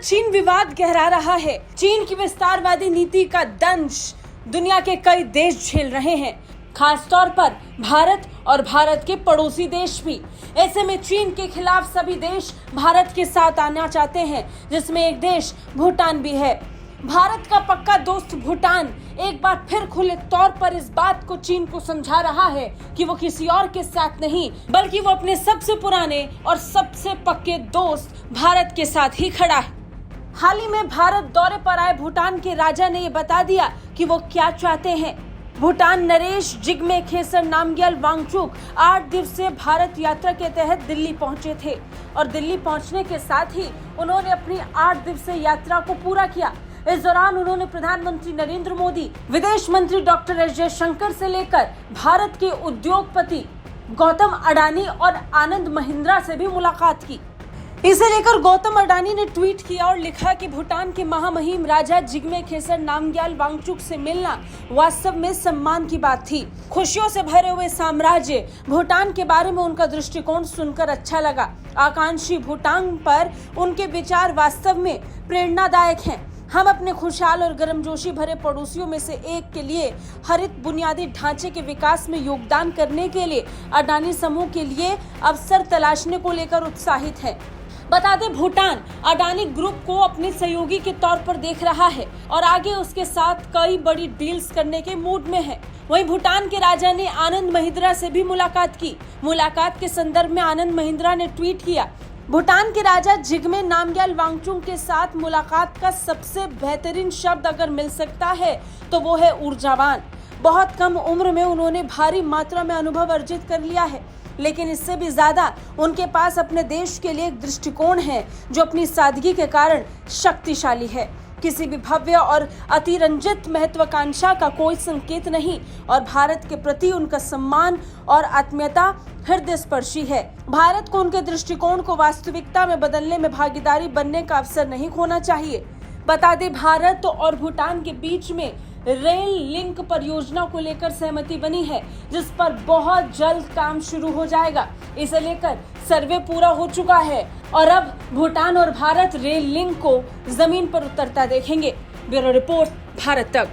चीन विवाद गहरा रहा है। चीन की विस्तारवादी नीति का दंश दुनिया के कई देश झेल रहे हैं, खास तौर पर भारत और भारत के पड़ोसी देश भी। ऐसे में चीन के खिलाफ सभी देश भारत के साथ आना चाहते हैं, जिसमें एक देश भूटान भी है। भारत का पक्का दोस्त भूटान एक बार फिर खुले तौर पर इस बात को चीन को समझा रहा है कि वो किसी और के साथ नहीं, बल्कि वो अपने सबसे पुराने और सबसे पक्के दोस्त भारत के साथ ही खड़ा है। हाल ही में भारत दौरे पर आए भूटान के राजा ने ये बता दिया कि वो क्या चाहते हैं। भूटान नरेश जिग्मे खेसर नामग्याल वांगचुक 8 दिवसीय भारत यात्रा के तहत दिल्ली पहुंचे थे और दिल्ली पहुंचने के साथ ही उन्होंने अपनी 8 दिवसीय यात्रा को पूरा किया। इस दौरान उन्होंने प्रधानमंत्री नरेंद्र मोदी, विदेश मंत्री डॉक्टर एस जयशंकर से लेकर भारत के उद्योगपति गौतम अडानी और आनंद महिंद्रा से भी मुलाकात की। इसे लेकर गौतम अडानी ने ट्वीट किया और लिखा कि भूटान के महामहिम राजा जिग्मे खेसर नामग्याल वांगचुक से मिलना वास्तव में सम्मान की बात थी। खुशियों से भरे हुए साम्राज्य भूटान के बारे में उनका दृष्टिकोण सुनकर अच्छा लगा। आकांक्षी भूटान पर उनके विचार वास्तव में प्रेरणादायक हैं। हम अपने खुशहाल और गर्मजोशी भरे पड़ोसियों में से एक के लिए हरित बुनियादी ढांचे के विकास में योगदान करने के लिए अडानी समूह के लिए अवसर तलाशने को लेकर उत्साहित है। बता दें, भूटान अडानी ग्रुप को अपने सहयोगी के तौर पर देख रहा है और आगे उसके साथ कई बड़ी डील्स करने के मूड में है। वहीं भूटान के राजा ने आनंद महिंद्रा से भी मुलाकात की। मुलाकात के संदर्भ में आनंद महिंद्रा ने ट्वीट किया, भूटान के राजा जिग्मे नामग्याल वांगचुक के साथ मुलाकात का सबसे बेहतरीन शब्द अगर मिल सकता है तो वो है ऊर्जावान। बहुत कम उम्र में उन्होंने भारी मात्रा में अनुभव अर्जित कर लिया है, लेकिन इससे भी ज्यादा उनके पास अपने देश के लिए एक दृष्टिकोण है जो अपनी सादगी के कारण शक्तिशाली है। किसी भी भव्य और अतिरंजित महत्वाकांक्षा का कोई संकेत नहीं और भारत के प्रति उनका सम्मान और आत्मीयता हृदय स्पर्शी है। भारत को उनके दृष्टिकोण को वास्तविकता में बदलने में भागीदारी बनने का अवसर नहीं खोना चाहिए। बता दें, भारत और भूटान के बीच में रेल लिंक परियोजना को लेकर सहमति बनी है, जिस पर बहुत जल्द काम शुरू हो जाएगा। इसे लेकर सर्वे पूरा हो चुका है और अब भूटान और भारत रेल लिंक को जमीन पर उतरता देखेंगे। ब्यूरो रिपोर्ट, भारत तक।